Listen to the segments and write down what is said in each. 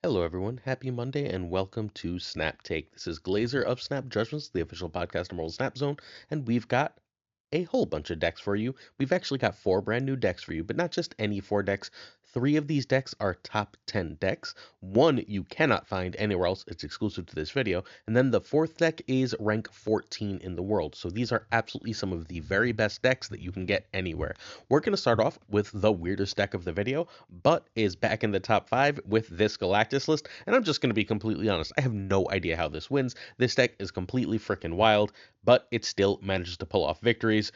Hello, everyone. Happy Monday and welcome to Snap Take. This is Glazer of Snap Judgments, the official podcast of Marvel Snap Zone, and we've got a whole bunch of decks for you. We've actually got four brand new decks for you, but not just any four decks. Three of these decks are top 10 decks. One you cannot find anywhere else, it's exclusive to this video. And then the fourth deck is rank 14 in the world. So these are absolutely some of the very best decks that you can get anywhere. We're going to start off with the weirdest deck of the video, but is back in the top 5 with this Galactus list. And I'm just going to be completely honest, I have no idea how this wins. This deck is completely freaking wild, but it still manages to pull off victories.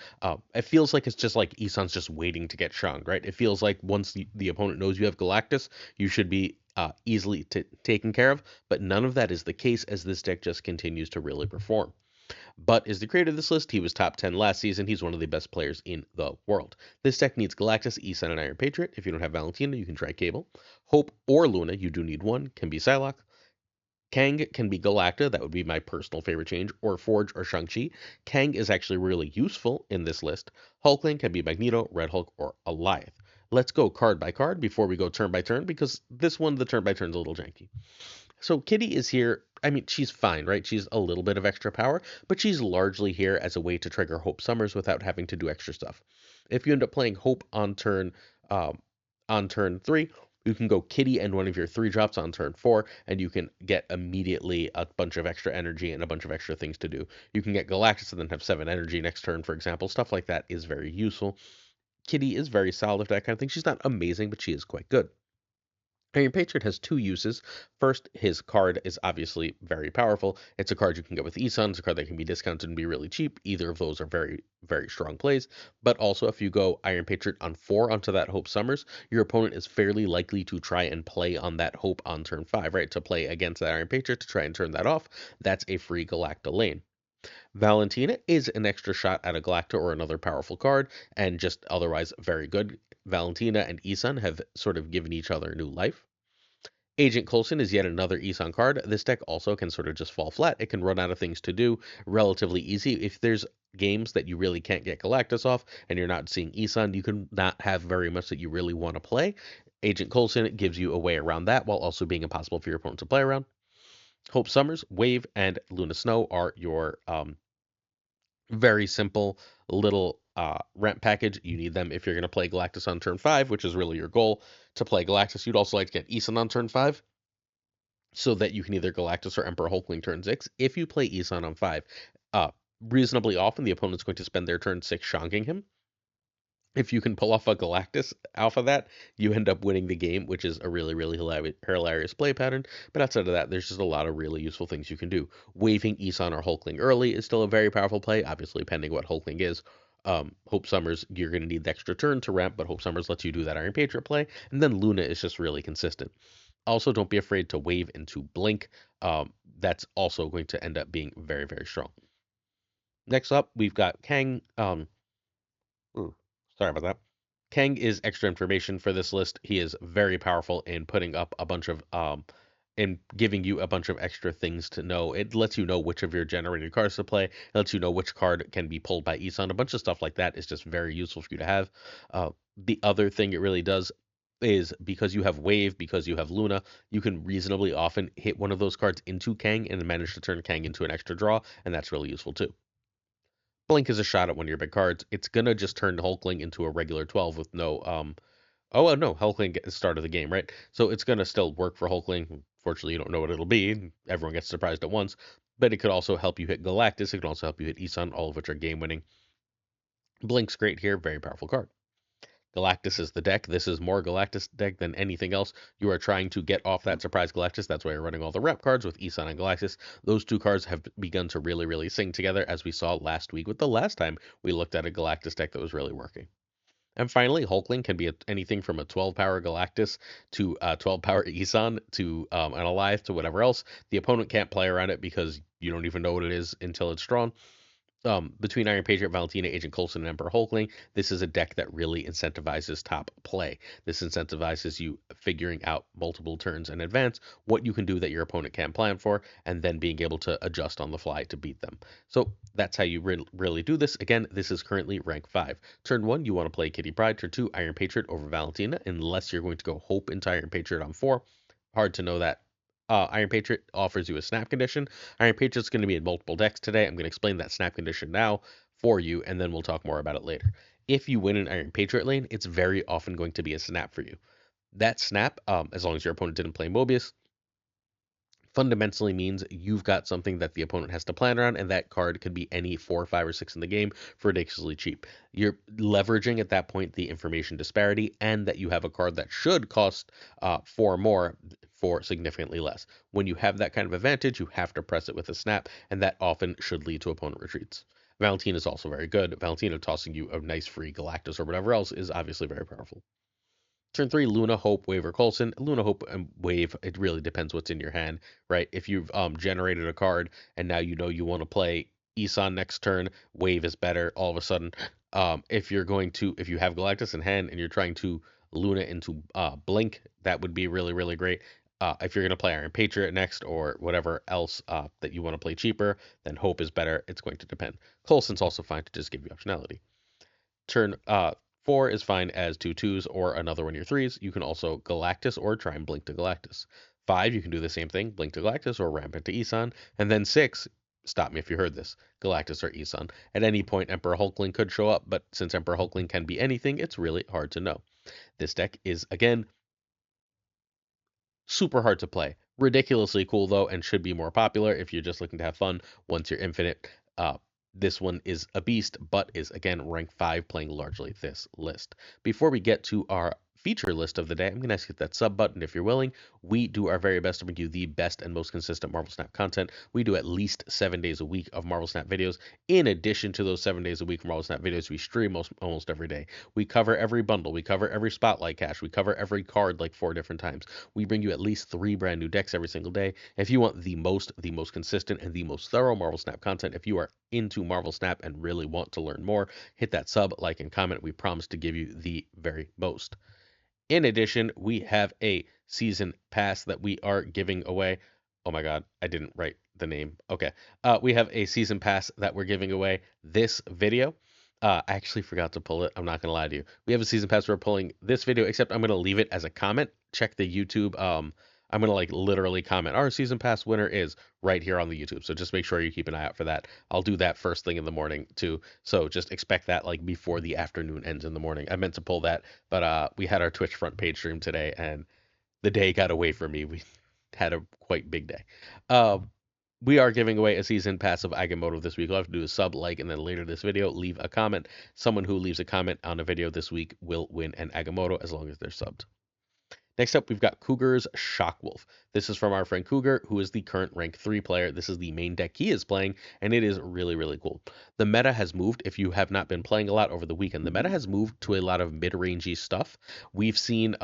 It feels like it's just like Isan's just waiting to get shrunk, right? It feels like once the opponent knows you have Galactus, you should be easily taken care of, but none of that is the case as this deck just continues to really perform. But as the creator of this list, he was top 10 last season. He's one of the best players in the world. This deck needs Galactus, Isan, and Iron Patriot. If you don't have Valentina, you can try Cable. Hope or Luna, you do need one, can be Psylocke. Kang can be Galacta, that would be my personal favorite change, or Forge or Shang-Chi. Kang is actually really useful in this list. Hulkling can be Magneto, Red Hulk, or Alioth. Let's go card by card before we go turn by turn, because this one, the turn by turn is a little janky. So Kitty is here. I mean, she's fine, right? She's a little bit of extra power, but she's largely here as a way to trigger Hope Summers without having to do extra stuff. If you end up playing Hope um, on turn 3, you can go Kitty and one of your 3 drops on turn 4, and you can get immediately a bunch of extra energy and a bunch of extra things to do. You can get Galactus and then have 7 energy next turn, for example. Stuff like that is very useful. Kitty is very solid for that kind of thing. She's not amazing, but she is quite good. Iron Patriot has 2 uses. First, his card is obviously very powerful. It's a card you can get with Isan. It's a card that can be discounted and be really cheap. Either of those are very, very strong plays. But also, if you go Iron Patriot on 4 onto that Hope Summers, your opponent is fairly likely to try and play on that Hope on turn 5, right? To play against that Iron Patriot to try and turn that off. That's a free Galacta lane. Valentina is an extra shot at a Galacta or another powerful card, and just otherwise very good. Valentina and Isan have sort of given each other new life. Agent Coulson is yet another Isan card. This deck also can sort of just fall flat. It can run out of things to do relatively easy. If there's games that you really can't get Galactus off and you're not seeing Isan, you can not have very much that you really want to play. Agent Coulson gives you a way around that while also being impossible for your opponent to play around. Hope Summers, Wave, and Luna Snow are your very simple little rent package. You need them if you're going to play Galactus on turn 5, which is really your goal to play Galactus. You'd also like to get Isan on turn 5 so that you can either Galactus or Emperor Hulkling turn 6. If you play Isan on 5, uh, reasonably often the opponent's going to spend their turn 6 shonking him. If you can pull off a Galactus off of that, you end up winning the game, which is a really, really hilarious play pattern. But outside of that, there's just a lot of really useful things you can do. Waving Isan or Hulkling early is still a very powerful play, obviously, pending what Hulkling is. Hope Summers, you're going to need the extra turn to ramp, but Hope Summers lets you do that Iron Patriot play. And then Luna is just really consistent. Also, don't be afraid to wave into Blink. That's also going to end up being very, very strong. Next up, we've got Kang. Ooh, sorry about that. Kang is extra information for this list. He is very powerful in putting up a bunch of in giving you a bunch of extra things to know. It lets you know which of your generated cards to play. It lets you know which card can be pulled by Isan. A bunch of stuff like that is just very useful for you to have. The other thing it really does is because you have Wave, because you have Luna, you can reasonably often hit one of those cards into Kang and manage to turn Kang into an extra draw, and that's really useful too. Blink is a shot at one of your big cards. It's gonna just turn Hulkling into a regular 12 with no no, Hulkling at the start of the game, right? So it's gonna still work for Hulkling. Fortunately, you don't know what it'll be. Everyone gets surprised at once. But it could also help you hit Galactus. It can also help you hit Isan, all of which are game winning. Blink's great here, very powerful card. Galactus is the deck. This is more Galactus deck than anything else. You are trying to get off that surprise Galactus. That's why you're running all the rep cards with Isan and Galactus. Those 2 cards have begun to really, really sing together, as we saw last week with the last time we looked at a Galactus deck that was really working. And finally, Hulkling can be anything from a 12 power Galactus to a 12 power Isan to an Alioth to whatever else. The opponent can't play around it because you don't even know what it is until it's drawn. Between Iron Patriot, Valentina, Agent Coulson, and Emperor Hulkling, this is a deck that really incentivizes top play. This incentivizes you figuring out multiple turns in advance what you can do that your opponent can't plan for, and then being able to adjust on the fly to beat them. So that's how you really do this. Again, this is currently rank 5. Turn 1, you want to play Kitty Pryde. Turn 2, Iron Patriot over Valentina, unless you're going to go Hope into Iron Patriot on 4. hard to know that. Iron Patriot offers you a snap condition. Iron Patriot's going to be in multiple decks today. I'm going to explain that snap condition now for you, and then we'll talk more about it later. If you win an Iron Patriot lane, it's very often going to be a snap for you. That snap, as long as your opponent didn't play Mobius, fundamentally means you've got something that the opponent has to plan around, and that card could be any 4, 5, or 6 in the game for ridiculously cheap. You're leveraging at that point the information disparity, and that you have a card that should cost 4 more for significantly less. When you have that kind of advantage, you have to press it with a snap, and that often should lead to opponent retreats. Valentine is also very good. Valentina tossing you a nice free Galactus or whatever else is obviously very powerful. Turn 3, Luna, Hope, Wave, or Coulson. Luna, Hope, and Wave, it really depends what's in your hand, right? If you've generated a card and now you know you want to play Isan next turn, Wave is better all of a sudden. If you have Galactus in hand and you're trying to Luna into Blink, that would be really, really great. If you're going to play Iron Patriot next or whatever else that you want to play cheaper, then Hope is better. It's going to depend. Coulson's also fine to just give you optionality. Turn 4 is fine as 2/2s or another one of your 3s. You can also Galactus or try and Blink to Galactus. 5, you can do the same thing, Blink to Galactus or Ramp into Isan. And then 6, stop me if you heard this, Galactus or Isan. At any point, Emperor Hulkling could show up, but since Emperor Hulkling can be anything, it's really hard to know. This deck is, again, super hard to play. Ridiculously cool, though, and should be more popular if you're just looking to have fun once you're infinite. This one is a beast, but is again rank 5, playing largely this list. Before we get to our feature list of the day, I'm going to ask you to hit that sub button if you're willing. We do our very best to bring you the best and most consistent Marvel Snap content. We do at least 7 days a week of Marvel Snap videos. In addition to those 7 days a week of Marvel Snap videos, we stream almost every day. We cover every bundle. We cover every spotlight cache. We cover every card like 4 different times. We bring you at least 3 brand new decks every single day. If you want the most consistent, and the most thorough Marvel Snap content, if you are into Marvel Snap and really want to learn more, hit that sub, like, and comment. We promise to give you the very most. In addition, we have a season pass that we are giving away. Oh my God, I didn't write the name. Okay. We have a season pass that we're giving away this video. I actually forgot to pull it. I'm not going to lie to you. We have a season pass we're pulling this video, except I'm going to leave it as a comment. Check the YouTube. I'm going to like literally comment our season pass winner is right here on the YouTube. So just make sure you keep an eye out for that. I'll do that first thing in the morning too. So just expect that like before the afternoon ends in the morning. I meant to pull that, but we had our Twitch front page stream today and the day got away from me. We had a quite big day. We are giving away a season pass of Agamotto this week. All I have to do is sub, like, and then later this video, leave a comment. Someone who leaves a comment on a video this week will win an Agamotto as long as they're subbed. Next up, we've got Cougar's Shockwolf. This is from our friend Cougar, who is the current rank 3 player. This is the main deck he is playing, and it is really, really cool. The meta has moved. If you have not been playing a lot over the weekend, the meta has moved to a lot of mid-rangey stuff. We've seen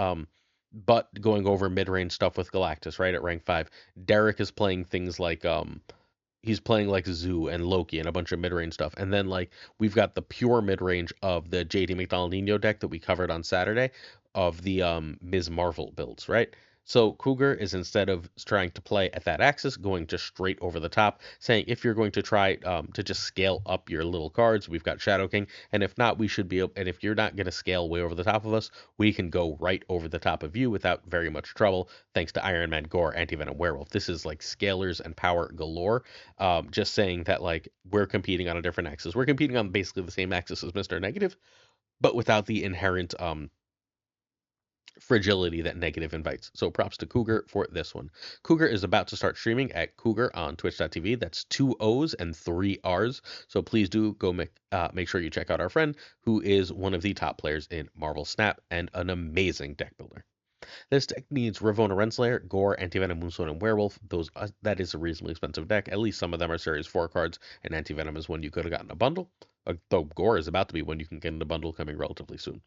but going over mid-range stuff with Galactus, right, at rank 5. Derek is playing things like he's playing like Zoo and Loki and a bunch of mid-range stuff. And then like we've got the pure mid-range of the JD McDonaldinho deck that we covered on Saturday of the Ms. Marvel builds, right? So Cougar is, instead of trying to play at that axis, going just straight over the top, saying if you're going to try to just scale up your little cards, we've got Shadow King, and if not, we should be able, and if you're not going to scale way over the top of us, we can go right over the top of you without very much trouble, thanks to Iron Man, Gore, Anti-Venom, Werewolf. This is like scalars and power galore. Just saying that like we're competing on a different axis. We're competing on basically the same axis as Mr. Negative, but without the inherent fragility that negative invites. So props to Cougar for this one. Cougar is about to start streaming at Cougar on twitch.tv. That's 2 O's and 3 R's. So please do go make sure you check out our friend, who is one of the top players in Marvel Snap and an amazing deck builder. This deck needs Ravonna Renslayer, Gore, Anti-Venom, Moonstone, and Werewolf. That is a reasonably expensive deck. At least some of them are Series 4 cards, and Anti-Venom is one you could have gotten a bundle. Though Gore is about to be one you can get in a bundle coming relatively soon.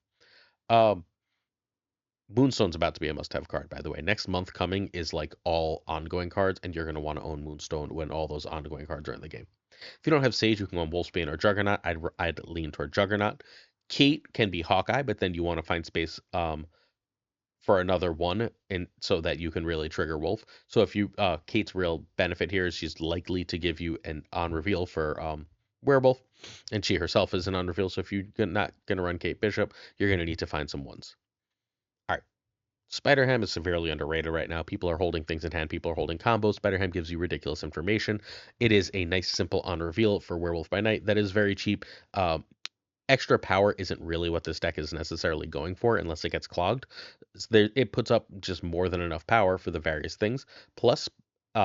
Moonstone's about to be a must-have card, by the way. Next month coming is like all ongoing cards, and you're going to want to own Moonstone when all those ongoing cards are in the game. If you don't have Sage, you can go on Wolfsbane or Juggernaut. I'd lean toward Juggernaut. Kate can be Hawkeye, but then you want to find space for another one, and so that you can really trigger Wolf. So if you Kate's real benefit here is she's likely to give you an on reveal for Werewolf, and she herself is an on reveal. So if you're not going to run Kate Bishop, you're going to need to find some ones. All right. Spider-Ham is severely underrated right now. People are holding things in hand. People are holding combos. Spider-Ham gives you ridiculous information. It is a nice, simple on reveal for Werewolf by Night that is very cheap. Um, Extra power isn't really what this deck is necessarily going for unless it gets clogged. It puts up just more than enough power for the various things. Plus,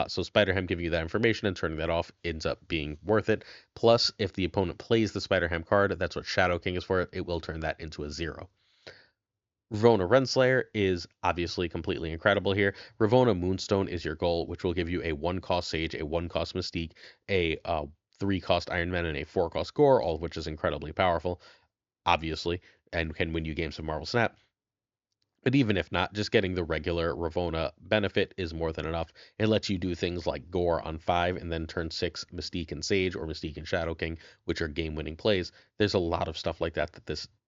so Spider-Ham giving you that information and turning that off ends up being worth it. Plus, if the opponent plays the Spider-Ham card, that's what Shadow King is for, it will turn that into a 0. Ravonna Renslayer is obviously completely incredible here. Ravonna Moonstone is your goal, which will give you a 1-cost Sage, a 1-cost Mystique, a 3-cost Iron Man, and a 4-cost Gore, all of which is incredibly powerful, obviously, and can win you games of Marvel Snap. But even if not, just getting the regular Ravonna benefit is more than enough. It lets you do things like Gore on 5 and then turn 6 Mystique and Sage or Mystique and Shadow King, which are game-winning plays. There's a lot of stuff like that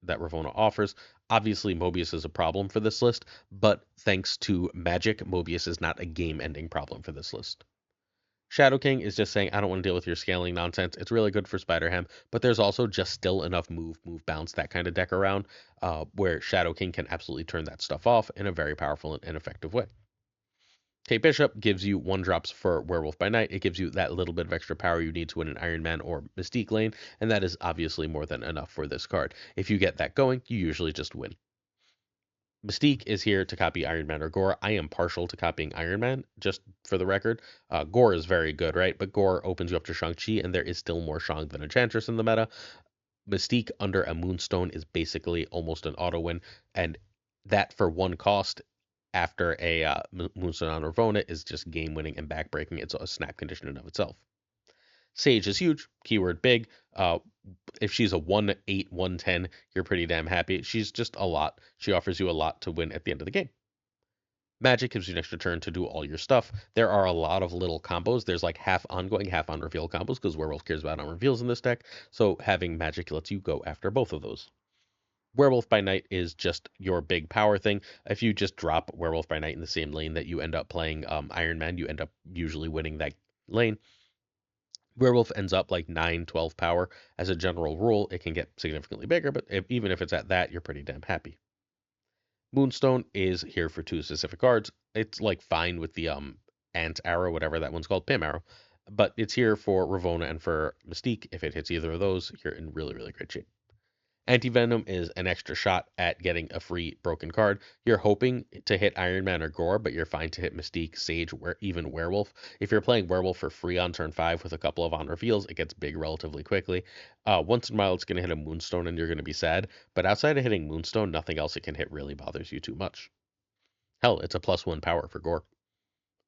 Ravonna offers. Obviously, Mobius is a problem for this list, but thanks to Magic, Mobius is not a game-ending problem for this list. Shadow King is just saying, I don't want to deal with your scaling nonsense. It's really good for Spider-Ham, but there's also just still enough move, bounce, that kind of deck around where Shadow King can absolutely turn that stuff off in a very powerful and effective way. Kate Bishop gives you 1-drops for Werewolf by Night. It gives you that little bit of extra power you need to win an Iron Man or Mystique lane, and that is obviously more than enough for this card. If you get that going, you usually just win. Mystique is here to copy Iron Man or Gore. I am partial to copying Iron Man, just for the record. Gore is very good, right? But Gore opens you up to Shang-Chi, and there is still more Shang than Enchantress in the meta. Mystique under a Moonstone is basically almost an auto win, and that for 1 cost after a Moonstone on Ravonna is just game winning and backbreaking. It's a snap condition in of itself. Sage is huge, keyword big. If she's a 1/8, 1/10, you're pretty damn happy. She's just a lot. She offers you a lot to win at the end of the game. Magic gives you an extra turn to do all your stuff. There are a lot of little combos. There's like half ongoing, half on reveal combos because Werewolf cares about on reveals in this deck. So having Magic lets you go after both of those. Werewolf by Night is just your big power thing. If you just drop Werewolf by Night in the same lane that you end up playing Iron Man, you end up usually winning that lane. Werewolf ends up like 9, 12 power. As a general rule, it can get significantly bigger, but even if it's at that, you're pretty damn happy. Moonstone is here for 2 specific cards. It's like fine with the Ant Arrow, whatever that one's called, Pim Arrow. But it's here for Ravonna and for Mystique. If it hits either of those, you're in really, really great shape. Anti-Venom is an extra shot at getting a free broken card. You're hoping to hit Iron Man or Gore, but you're fine to hit Mystique, Sage, even Werewolf. If you're playing Werewolf for free on turn 5 with a couple of on reveals, it gets big relatively quickly. Once in a while, it's going to hit a Moonstone and you're going to be sad, but outside of hitting Moonstone, nothing else it can hit really bothers you too much. Hell, it's a +1 power for Gore.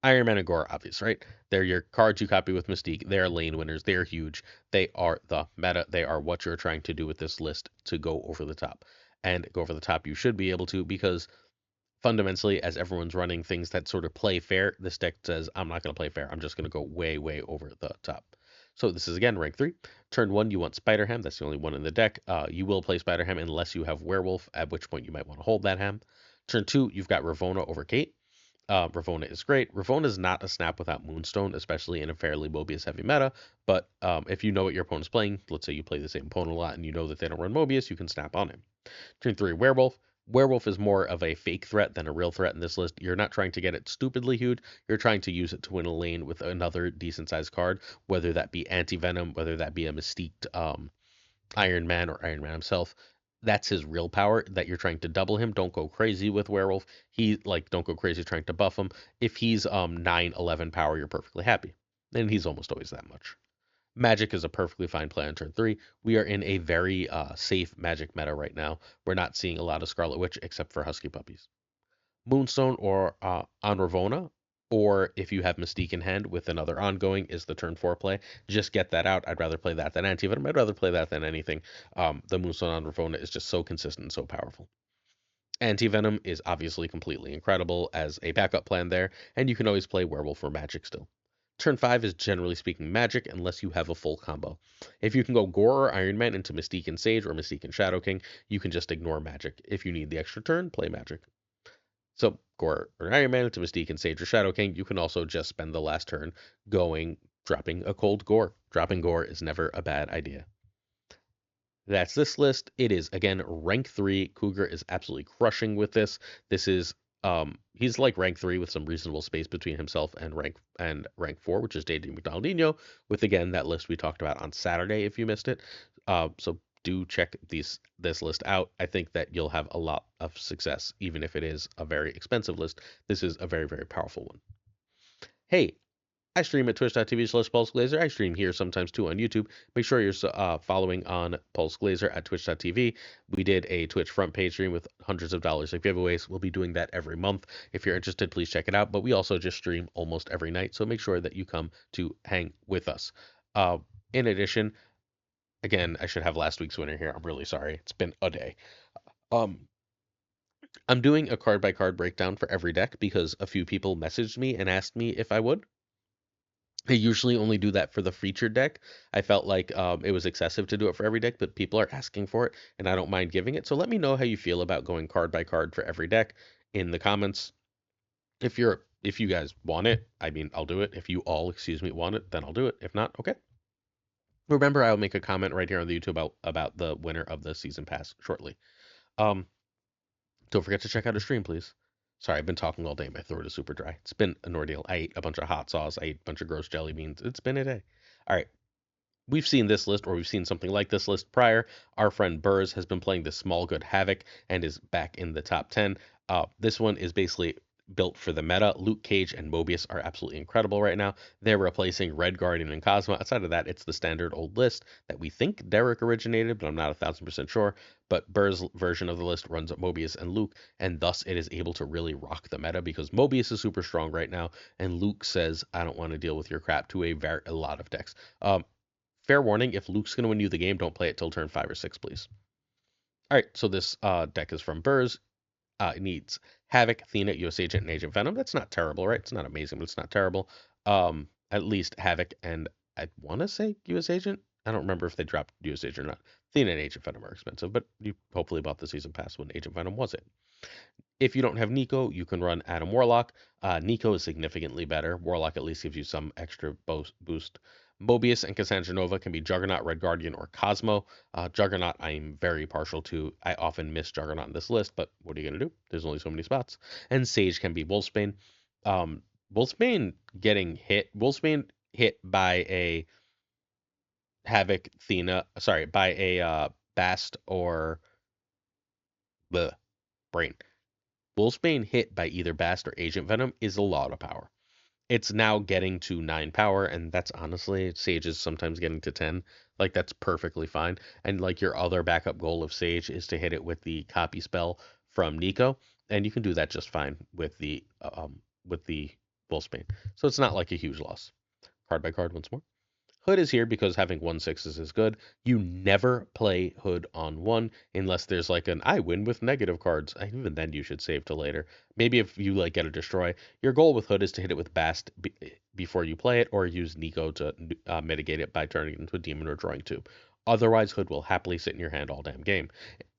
Iron Man and Gore, obvious, right? They're your cards you copy with Mystique. They're lane winners. They're huge. They are the meta. They are what you're trying to do with this list to go over the top. And go over the top you should be able to because fundamentally, as everyone's running things that sort of play fair, this deck says, I'm not going to play fair. I'm just going to go way, way over the top. So this is, again, rank 3. Turn 1, you want Spider-Ham. That's the only one in the deck. You will play Spider-Ham unless you have Werewolf, at which point you might want to hold that Ham. Turn 2, you've got Ravonna over Kate. Ravonna is great. Ravonna is not a snap without Moonstone, especially in a fairly Mobius heavy meta. But if you know what your opponent's playing, let's say you play the same opponent a lot and you know that they don't run Mobius, you can snap on him. Turn 3, Werewolf. Werewolf is more of a fake threat than a real threat in this list. You're not trying to get it stupidly huge. You're trying to use it to win a lane with another decent sized card, whether that be Anti-Venom, whether that be a Mystique Iron Man or Iron Man himself. That's his real power that you're trying to double him. Don't go crazy with Werewolf. Don't go crazy trying to buff him. If he's 9, 11 power, you're perfectly happy. And he's almost always that much. Magic is a perfectly fine play on turn 3. We are in a very safe Magic meta right now. We're not seeing a lot of Scarlet Witch except for Husky Puppies. Moonstone or on Ravonna, or if you have Mystique in hand with another ongoing, is the turn 4 play. Just get that out. I'd rather play that than Anti-Venom. I'd rather play that than anything. The Moonstone on Ravonna is just so consistent and so powerful. Anti-Venom is obviously completely incredible as a backup plan there, and you can always play Werewolf or Magic still. Turn 5 is generally speaking Magic unless you have a full combo. If you can go Gore or Iron Man into Mystique and Sage or Mystique and Shadow King, you can just ignore Magic. If you need the extra turn, play Magic. So Gore or Iron Man into Mystique and Sage or Shadow King, you can also just spend the last turn dropping a cold Gore. Dropping Gore is never a bad idea. That's this list. It is, again, rank 3. Cougar is absolutely crushing with this. This is He's like rank 3 with some reasonable space between himself and rank 4, which is Dating McDonaldinho, with again that list we talked about on Saturday if you missed it. So do check this list out. I think that you'll have a lot of success, even if it is a very expensive list. This is a very, very powerful one. Hey, I stream at twitch.tv/PulseGlazer. I stream here sometimes too on YouTube. Make sure you're following on PulseGlazer at twitch.tv. We did a Twitch front page stream with hundreds of dollars of giveaways. We'll be doing that every month. If you're interested, please check it out. But we also just stream almost every night, so make sure that you come to hang with us. Uh, in addition, again, I should have last week's winner here. I'm really sorry. It's been a day. Um, I'm doing a card by card breakdown for every deck because a few people messaged me and asked me if I would. I usually only do that for the featured deck. I felt like it was excessive to do it for every deck, but people are asking for it, and I don't mind giving it. So let me know how you feel about going card by card for every deck in the comments. If you guys want it, I mean, I'll do it. If you all, excuse me, want it, then I'll do it. If not, okay. Remember, I'll make a comment right here on the YouTube about the winner of the season pass shortly. Um, don't forget to check out a stream, please. Sorry, I've been talking all day. My throat is super dry. It's been an ordeal. I ate a bunch of hot sauce. I ate a bunch of gross jelly beans. It's been a day. All right. We've seen this list, or we've seen something like this list prior. Our friend Burrs has been playing the small good Havoc and is back in the top 10. This one is basically built for the meta. Luke Cage and Mobius are absolutely incredible right now. They're replacing Red Guardian and Cosmo. Outside of that, it's the standard old list that we think Derek originated, but I'm not 1,000% sure. But Burr's version of the list runs Mobius and Luke, and thus it is able to really rock the meta because Mobius is super strong right now, and Luke says, I don't want to deal with your crap to a lot of decks. Fair warning, if Luke's going to win you the game, don't play it till turn 5 or 6, please. All right, so this deck is from Burrs. It needs Havoc, Athena, US Agent, and Agent Venom. That's not terrible, right? It's not amazing, but it's not terrible. At least Havoc and I want to say US Agent. I don't remember if they dropped US Agent or not. Athena and Agent Venom are expensive, but you hopefully bought the season pass when Agent Venom was it. If you don't have Nico, you can run Adam Warlock. Nico is significantly better. Warlock at least gives you some extra boost. Mobius and Cassandra Nova can be Juggernaut, Red Guardian, or Cosmo. Juggernaut, I'm very partial to. I often miss Juggernaut in this list, but what are you going to do? There's only so many spots. And Sage can be Wolfsbane. Wolfsbane Wolfsbane hit by a Havoc, Athena, sorry, by a Bast or the Brain. Wolfsbane hit by either Bast or Agent Venom is a lot of power. It's now getting to 9 power, and that's honestly, Sage is sometimes getting to 10. Like, that's perfectly fine. And, like, your other backup goal of Sage is to hit it with the copy spell from Nico, and you can do that just fine with the Wolfsbane. So it's not like a huge loss. Card by card once more. Hood is here because having 1/6s is good. You never play Hood on 1 unless there's like an I win with negative cards. Even then you should save till later. Maybe if you like get a destroy. Your goal with Hood is to hit it with Bast before you play it or use Nico to mitigate it by turning it into a demon or drawing 2. Otherwise, Hood will happily sit in your hand all damn game.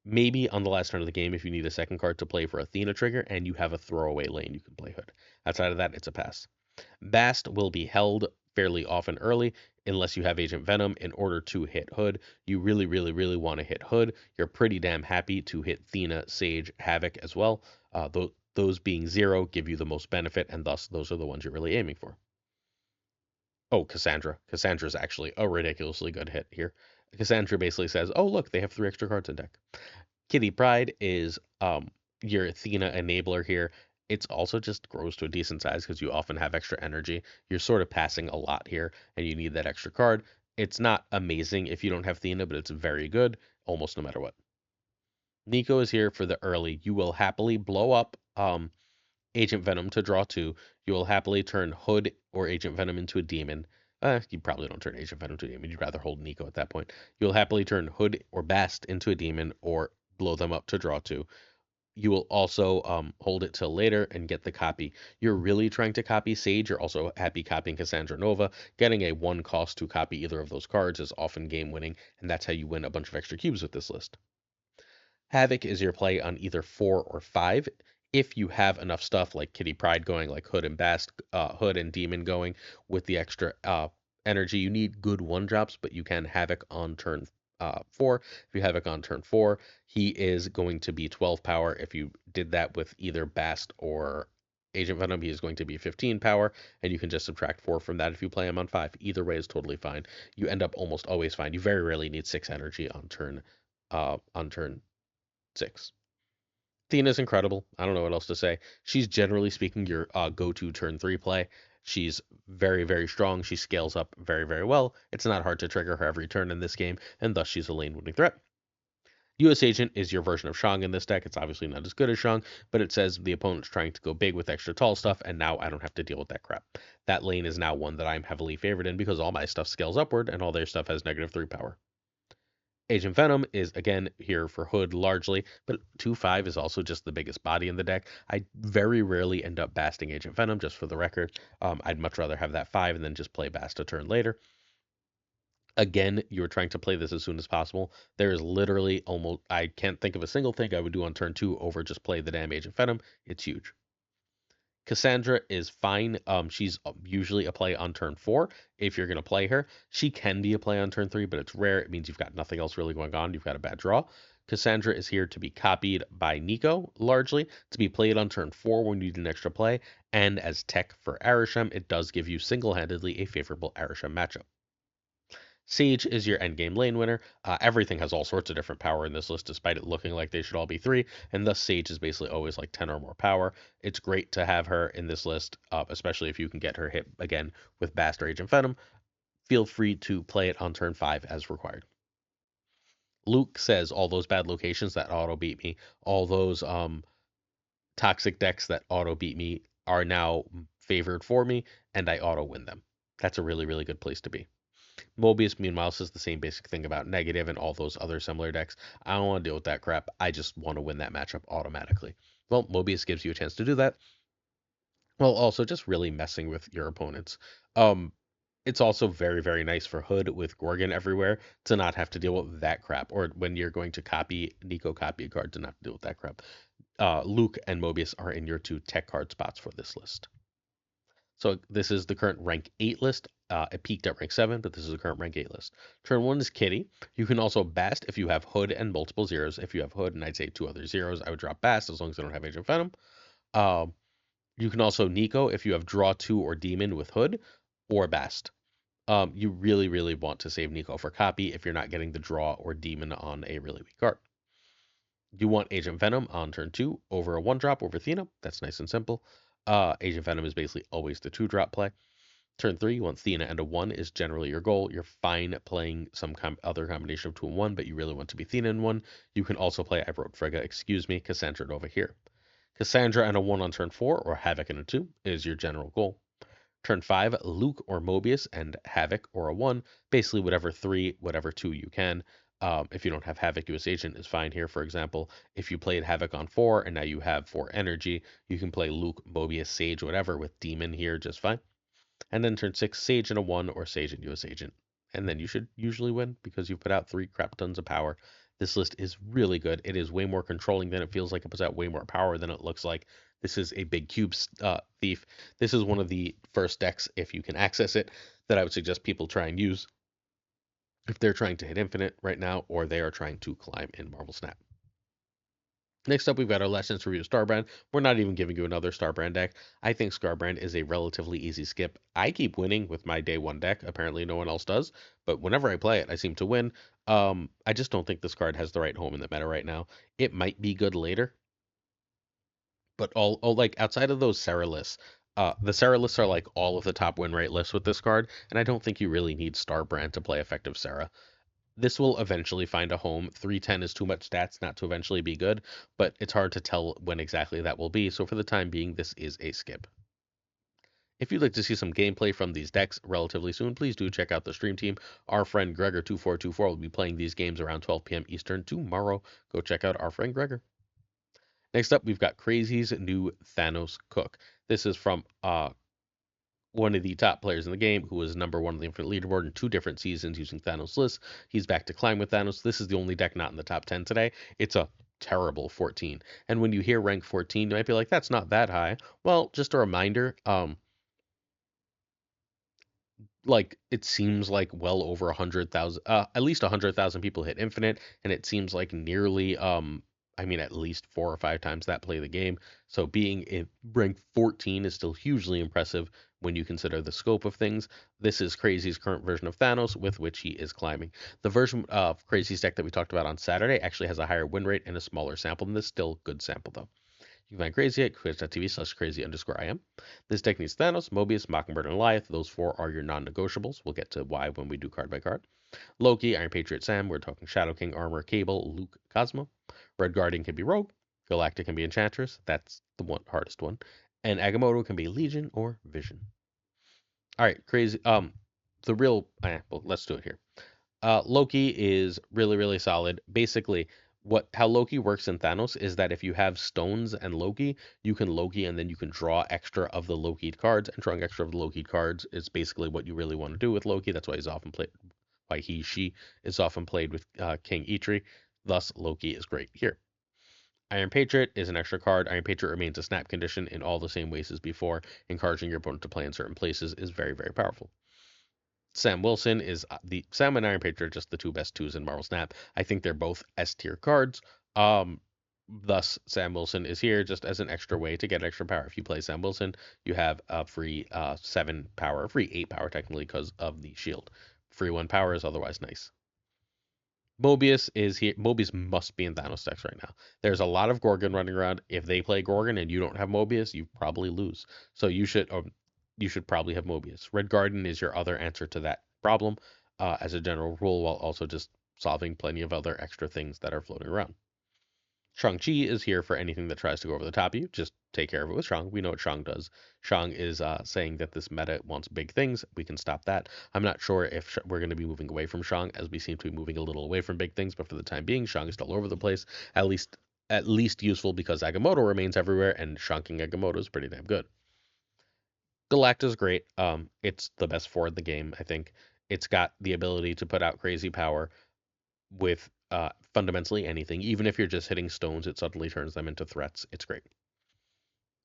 Maybe on the last turn of the game if you need a second card to play for Athena trigger and you have a throwaway lane, you can play Hood. Outside of that, it's a pass. Bast will be held fairly often early unless you have Agent Venom in order to hit Hood. You really, really, really want to hit Hood. You're pretty damn happy to hit Athena, Sage, Havoc as well. Those being 0 give you the most benefit, and thus those are the ones you're really aiming for. Oh, Cassandra. Cassandra is actually a ridiculously good hit here. Cassandra basically says, oh, look, they have 3 extra cards in deck. Kitty Pryde is your Athena enabler here. It's also just grows to a decent size because you often have extra energy. You're sort of passing a lot here, and you need that extra card. It's not amazing if you don't have Athena, but it's very good almost no matter what. Nico is here for the early. You will happily blow up Agent Venom to draw 2. You will happily turn Hood or Agent Venom into a demon. You probably don't turn Agent Venom to a demon. You'd rather hold Nico at that point. You'll happily turn Hood or Bast into a demon or blow them up to draw 2. You will also hold it till later and get the copy. You're really trying to copy Sage. You're also happy copying Cassandra Nova. Getting a 1 cost to copy either of those cards is often game winning, and that's how you win a bunch of extra cubes with this list. Havoc is your play on either 4 or 5. If you have enough stuff like Kitty Pryde going, like Hood and Bast, Hood and Demon going with the extra energy, you need good 1-drops, but you can Havoc on turn 4. If you Havoc on turn 4, he is going to be 12 power. If you did that with either Bast or Agent Venom, he is going to be 15 power, and you can just subtract 4 from that if you play him on 5. Either way is totally fine. You end up almost always fine. You very rarely need 6 energy on turn 6. Athena's incredible. I don't know what else to say. She's generally speaking your go-to turn 3 play. She's very, very strong. She scales up very, very well. It's not hard to trigger her every turn in this game, and thus she's a lane-winning threat. U.S. Agent is your version of Shang in this deck. It's obviously not as good as Shang, but it says the opponent's trying to go big with extra tall stuff, and now I don't have to deal with that crap. That lane is now one that I'm heavily favored in because all my stuff scales upward, and all their stuff has -3 power. Agent Venom is again here for Hood largely, but 2/5 is also just the biggest body in the deck. I very rarely end up basting Agent Venom, just for the record. I'd much rather have that 5 and then just play Bast a turn later. Again, you're trying to play this as soon as possible. There is literally almost, I can't think of a single thing I would do on turn 2 over just play the damn Agent Venom. It's huge. Cassandra is fine. She's usually a play on turn 4 if you're going to play her. She can be a play on turn 3, but it's rare. It means you've got nothing else really going on. You've got a bad draw. Cassandra is here to be copied by Nico, largely, to be played on turn 4 when you need an extra play, and as tech for Arishem, it does give you single-handedly a favorable Arishem matchup. Sage is your endgame lane winner. Everything has all sorts of different power in this list, despite it looking like they should all be 3, and thus Sage is basically always like 10 or more power. It's great to have her in this list, especially if you can get her hit again with Bast or Agent Venom. Feel free to play it on turn 5 as required. Luke says all those bad locations that auto beat me, all those toxic decks that auto beat me are now favored for me, and I auto win them. That's a really, really good place to be. Mobius, meanwhile, says the same basic thing about negative and all those other similar decks. I don't want to deal with that crap. I just want to win that matchup automatically. Well, Mobius gives you a chance to do that, while also just really messing with your opponents. It's also very, very nice for Hood with Gorgon everywhere to not have to deal with that crap, or when you're going to copy Nico copy a card to not deal with that crap. Luke and Mobius are in your 2 tech card spots for this list. So this is the current rank 8 list. It peaked at rank 7, but this is the current rank 8 list. Turn 1 is Kitty. You can also Bast if you have Hood and multiple zeros. If you have Hood and I'd say 2 other zeros, I would drop Bast as long as I don't have Agent Venom. You can also Nico if you have Draw 2 or Demon with Hood, or Bast. You really, really want to save Nico for copy if you're not getting the Draw or Demon on a really weak card. You want Agent Venom on turn 2 over a 1-drop over Athena. That's nice and simple. Agent Venom is basically always the 2-drop play. Turn 3, you want Athena and a 1 is generally your goal. You're fine playing some other combination of 2 and 1, but you really want to be Athena and 1. You can also play, I wrote Frigga, excuse me, Cassandra over here. Cassandra and a 1 on turn 4, or Havoc and a 2, is your general goal. Turn 5, Luke or Mobius and Havoc or a 1, basically whatever 3, whatever 2 you can. If you don't have Havoc, US Agent is fine here, for example. If you played Havoc on 4 and now you have 4 energy, you can play Luke, Mobius, Sage, whatever with Demon here just fine. And then turn 6, Sage and a 1 or Sage and US Agent. And then you should usually win because you put out 3 crap tons of power. This list is really good. It is way more controlling than it feels like. It puts out way more power than it looks like. This is a big cube thief. This is one of the first decks, if you can access it, that I would suggest people try and use if they're trying to hit infinite right now or they are trying to climb in Marvel Snap. Next up, we've got our last chance review of Starbrand. We're not even giving you another Starbrand deck. I think Starbrand is a relatively easy skip. I keep winning with my day 1 deck. Apparently no one else does, but whenever I play it, I seem to win. I just don't think this card has the right home in the meta right now. It might be good later, but all like outside of those Sarah lists, the Sarah lists are like all of the top win rate lists with this card, and I don't think you really need Starbrand to play effective Sarah. This will eventually find a home. 310 is too much stats not to eventually be good, but it's hard to tell when exactly that will be, so for the time being, this is a skip. If you'd like to see some gameplay from these decks relatively soon, please do check out the stream team. Our friend Gregor2424 will be playing these games around 12 p.m. Eastern tomorrow. Go check out our friend Gregor. Next up, we've got Crazy's new Thanos Cook. This is from one of the top players in the game who was number 1 on the Infinite Leaderboard in 2 different seasons using Thanos lists. He's back to climb with Thanos. This is the only deck not in the top 10 today. It's a terrible 14. And when you hear rank 14, you might be like, that's not that high. Well, just a reminder, like it seems like well over 100,000, at least 100,000 people hit infinite, and it seems like nearly, I mean, at least 4 or 5 times that play the game. So being in rank 14 is still hugely impressive when you consider the scope of things. This is Crazy's current version of Thanos, with which he is climbing. The version of Crazy's deck that we talked about on Saturday actually has a higher win rate and a smaller sample than this. Still good sample though. You can find Crazy at twitch.tv/crazy_IM. This deck needs Thanos, Mobius, Mockingbird, and Goliath. Those four are your non-negotiables. We'll get to why when we do card by card. Loki, Iron Patriot, Sam. We're talking Shadow King, Armor, Cable, Luke, Cosmo. Red Guardian can be Rogue. Galactic can be Enchantress. That's the hardest one. And Agamotto can be Legion or Vision. All right, Crazy. Well, let's do it here. Loki is really, really solid. Basically, how Loki works in Thanos is that if you have stones and Loki, you can Loki and then you can draw extra of the Loki cards, and drawing extra of the Loki cards is basically what you really want to do with Loki. That's why she is often played with King Eitri. Thus, Loki is great here. Iron Patriot is an extra card. Iron Patriot remains a snap condition in all the same ways as before. Encouraging your opponent to play in certain places is very, very powerful. Sam Wilson is the Sam and Iron Patriot are just the two best twos in Marvel Snap. I think they're both S tier cards. Thus Sam Wilson is here just as an extra way to get extra power. If you play Sam Wilson, you have a free 7 power, free 8 power technically because of the shield. Free 1 power is otherwise nice. Mobius is here. Mobius must be in Thanos decks right now. There's a lot of Gorgon running around. If they play Gorgon and you don't have Mobius, you probably lose. So you should probably have Mobius. Red Garden is your other answer to that problem, as a general rule, while also just solving plenty of other extra things that are floating around. Shang-Chi is here for anything that tries to go over the top of you. Just take care of it with Shang. We know what Shang does. Shang is saying that this meta wants big things. We can stop that. I'm not sure if we're going to be moving away from Shang, as we seem to be moving a little away from big things, but for the time being, Shang is still all over the place. At least useful because Agamotto remains everywhere, and Shanking Agamotto is pretty damn good. Galactus is great. It's the best 4 in the game, I think. It's got the ability to put out crazy power with fundamentally anything. Even if you're just hitting stones, it suddenly turns them into threats. It's great.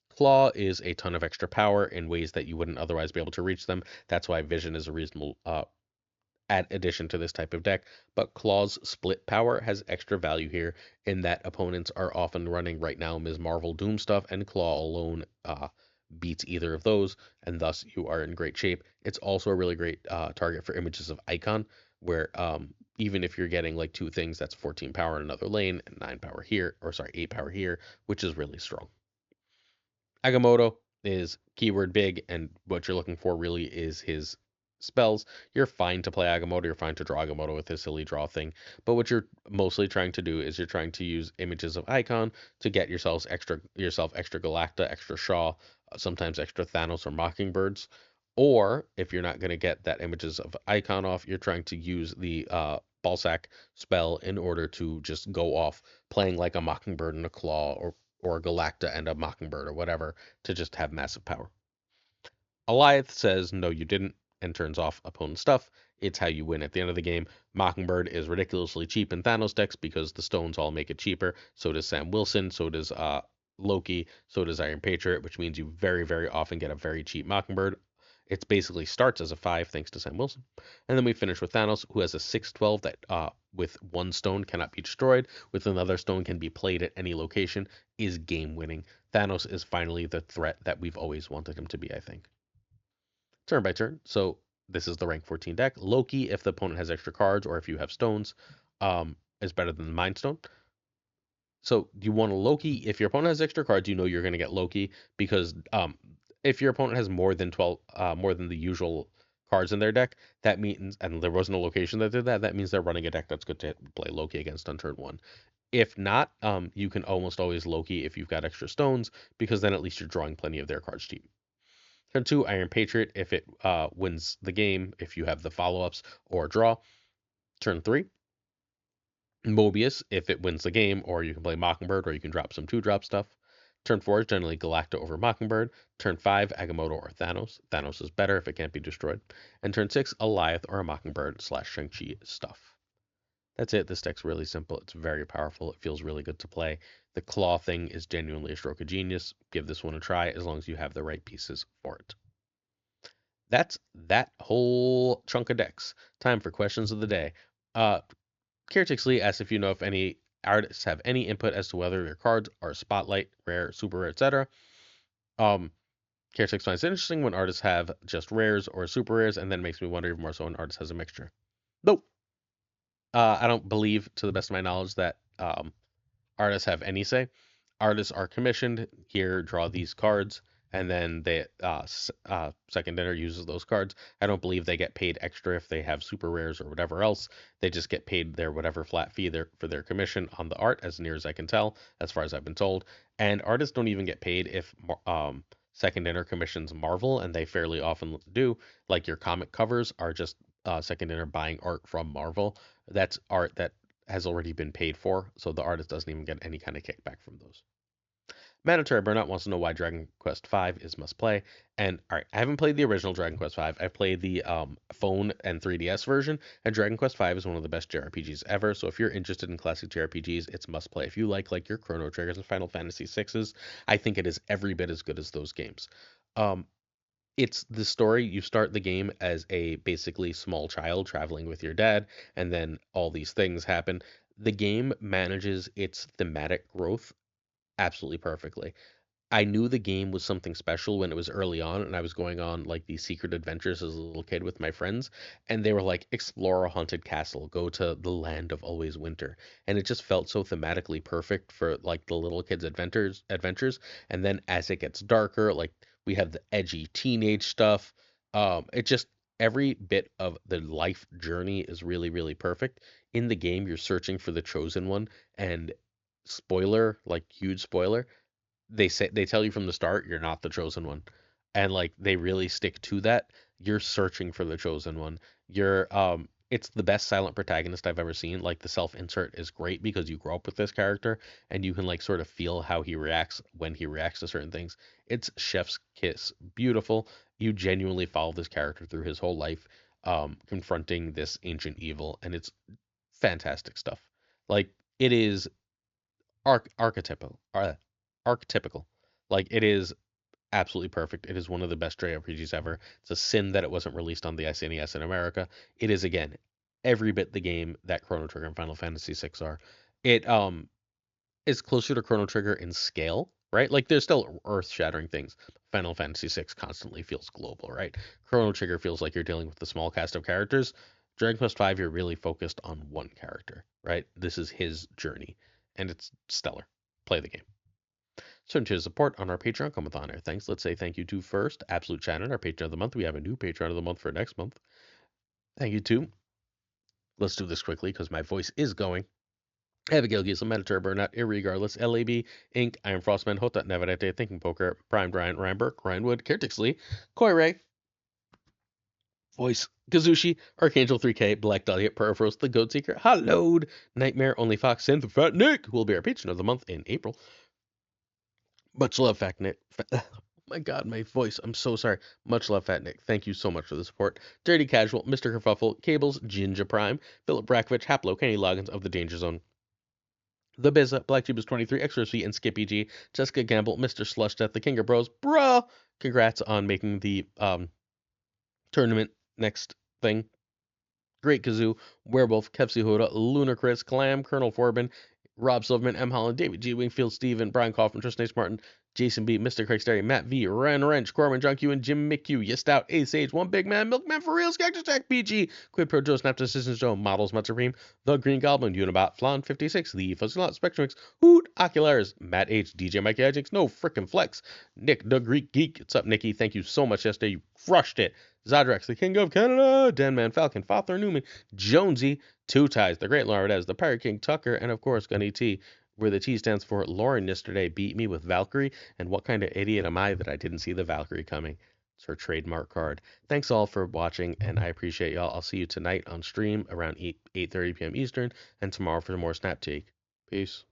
Claw is a ton of extra power in ways that you wouldn't otherwise be able to reach them. That's why Vision is a reasonable addition to this type of deck. But Claw's split power has extra value here in that opponents are often running right now Ms. Marvel Doom stuff, and Claw alone beats either of those, and thus you are in great shape. It's also a really great target for images of Icon, where even if you're getting like 2 things, that's 14 power in another lane and 9 power here, or sorry, 8 power here, which is really strong. Agamotto is keyword big, and what you're looking for really is his spells. You're fine to play Agamotto, you're fine to draw Agamotto with his silly draw thing, but what you're mostly trying to do is you're trying to use images of Icon to get yourself extra Galacta, extra Shaw, sometimes extra Thanos or Mockingbirds. Or if you're not going to get that images of Icon off, you're trying to use the Ballsack spell in order to just go off playing like a Mockingbird and a Claw, or a Galacta and a Mockingbird or whatever, to just have massive power. Goliath says, no, you didn't, and turns off opponent's stuff. It's how you win at the end of the game. Mockingbird is ridiculously cheap in Thanos decks because the stones all make it cheaper. So does Sam Wilson, so does Loki, so does Iron Patriot, which means you very, very often get a very cheap Mockingbird. It basically starts as a 5 thanks to Sam Wilson. And then we finish with Thanos, who has a 6/12 that with 1 stone cannot be destroyed, with another stone can be played at any location, is game winning. Thanos is finally the threat that we've always wanted him to be, I think. Turn by turn. So this is the rank 14 deck. Loki, if the opponent has extra cards or if you have stones, is better than the Mind Stone. So you want a Loki. If your opponent has extra cards, you know you're going to get Loki, because if your opponent has more than the usual cards in their deck, that means, and there wasn't a location that did that, that means they're running a deck that's good to play Loki against on turn 1. If not, you can almost always Loki if you've got extra stones, because then at least you're drawing plenty of their cards cheap. Turn 2, Iron Patriot, if it wins the game, if you have the follow-ups or draw. Turn 3, Mobius, if it wins the game, or you can play Mockingbird, or you can drop some 2-drop stuff. Turn 4 is generally Galacta over Mockingbird. Turn 5, Agamotto or Thanos. Thanos is better if it can't be destroyed. And turn 6, Goliath or a Mockingbird / Shang-Chi stuff. That's it. This deck's really simple. It's very powerful. It feels really good to play. The claw thing is genuinely a stroke of genius. Give this one a try as long as you have the right pieces for it. That's that whole chunk of decks. Time for questions of the day. Uh, Caretix Lee asks if you know if any artists have any input as to whether their cards are spotlight, rare, super rare, etc. Um, Caretix finds it interesting when artists have just rares or super rares, and then makes me wonder even more so when artist has a mixture. Nope. I don't believe, to the best of my knowledge, that artists have any say. Artists are commissioned, here, draw these cards, and then they second dinner uses those cards. I don't believe they get paid extra if they have super rares or whatever else. They just get paid their whatever flat fee for their commission on the art, as near as I can tell, as far as I've been told. And artists don't even get paid if second dinner commissions Marvel, and they fairly often do. Like your comic covers are just second dinner buying art from Marvel. That's art that has already been paid for, so the artist doesn't even get any kind of kickback from those. Mandatory Burnout wants to know why Dragon Quest V is must play. And all right, I haven't played the original Dragon Quest V. I've played the phone and 3DS version, and Dragon Quest V is one of the best JRPGs ever. So if you're interested in classic JRPGs, it's must play. If you like your Chrono Triggers and Final Fantasy VIs, I think it is every bit as good as those games. Um, it's the story. You start the game as a basically small child traveling with your dad, and then all these things happen. The game manages its thematic growth absolutely perfectly. I knew the game was something special when it was early on, and I was going on like these secret adventures as a little kid with my friends, and they were like, explore a haunted castle, go to the land of always winter, and it just felt so thematically perfect for like the little kids' adventures. And then as it gets darker, like we have the edgy teenage stuff. It just every bit of the life journey is really, really perfect. In the game, you're searching for the chosen one, and spoiler, like huge spoiler, they tell you from the start you're not the chosen one, and like they really stick to that. You're searching for the chosen one. You're it's the best silent protagonist I've ever seen. Like the self insert is great because you grow up with this character and you can like sort of feel how he reacts when he reacts to certain things. It's chef's kiss, beautiful. You genuinely follow this character through his whole life, confronting this ancient evil, and it's fantastic stuff. Like it is archetypal, archetypical. Like it is absolutely perfect. It is one of the best JRPGs ever. It's a sin that it wasn't released on the SNES in America. It is again every bit the game that Chrono Trigger and Final Fantasy VI are. It is closer to Chrono Trigger in scale, right? Like there's still earth-shattering things. Final Fantasy VI constantly feels global, right? Chrono Trigger feels like you're dealing with a small cast of characters. Dragon Quest V, you're really focused on one character, right? This is his journey, and it's stellar. Play the game. Certain tier support on our Patreon come with honor. Thanks. Let's say thank you to first, Absolute Shannon, our patron of the month. We have a new patron of the month for next month. Thank you to, let's do this quickly because my voice is going. Abigail Gisel, Meditator Burnout, Irregardless, LAB, Inc., Iron Frostman, Hota Neverete, Thinking Poker, Prime Brian, Ryan Burke, Ryan Wood, Kertix Lee, Koi Ray, Voice, Kazushi, Archangel 3K, Black Dahlia, Peripherals, The Goat Seeker, Hallowed, Nightmare, Only Fox, Synth, Fat Nick, who will be our patron of the month in April. Much love, Fat Nick. Oh my God, my voice. I'm so sorry. Much love, Fat Nick. Thank you so much for the support. Dirty Casual, Mr. Kerfuffle, Cables, Jinja Prime, Philip Brakovich, Haplo, Kenny Loggins of the Danger Zone, The Bizza, Black Tubes 23, Extra C, and Skippy G, Jessica Gamble, Mr. Slush Death, The King of Bros. Bruh! Congrats on making the tournament next thing. Great Kazoo, Werewolf, Kepsi Huda, Lunacris, Clam, Colonel Forbin, Rob Silverman, M. Holland, David G. Wingfield, Steven, Brian Kaufman, Tristan H. Martin, Jason B., Mr. Craig Sterry, Matt V., Ren Wrench, Corman, John Q, and Jim McHugh, Yes Stout, Ace Age, One Big Man, Milkman for Real, Cactus Jack, PG, Quid Pro Joe, Snap Decisions Joe, Models, Mud Supreme, The Green Goblin, Unibot, Flan 56, The Fuzzy Lot, Spectrum X, Hoot, Oculars, Matt H., DJ Mike Agix, No Frickin' Flex, Nick, The Greek Geek, what's up, Nicky? Thank you so much yesterday. You crushed it. Zodrex, the King of Canada, Denman, Falcon, Father Newman, Jonesy, Two Ties, the Great Lauren the Pirate King Tucker, and of course Gunny T, where the T stands for Lauren yesterday beat me with Valkyrie, and what kind of idiot am I that I didn't see the Valkyrie coming? It's her trademark card. Thanks all for watching, and I appreciate y'all. I'll see you tonight on stream around 8:30 p.m. Eastern, and tomorrow for more Snap Take. Peace.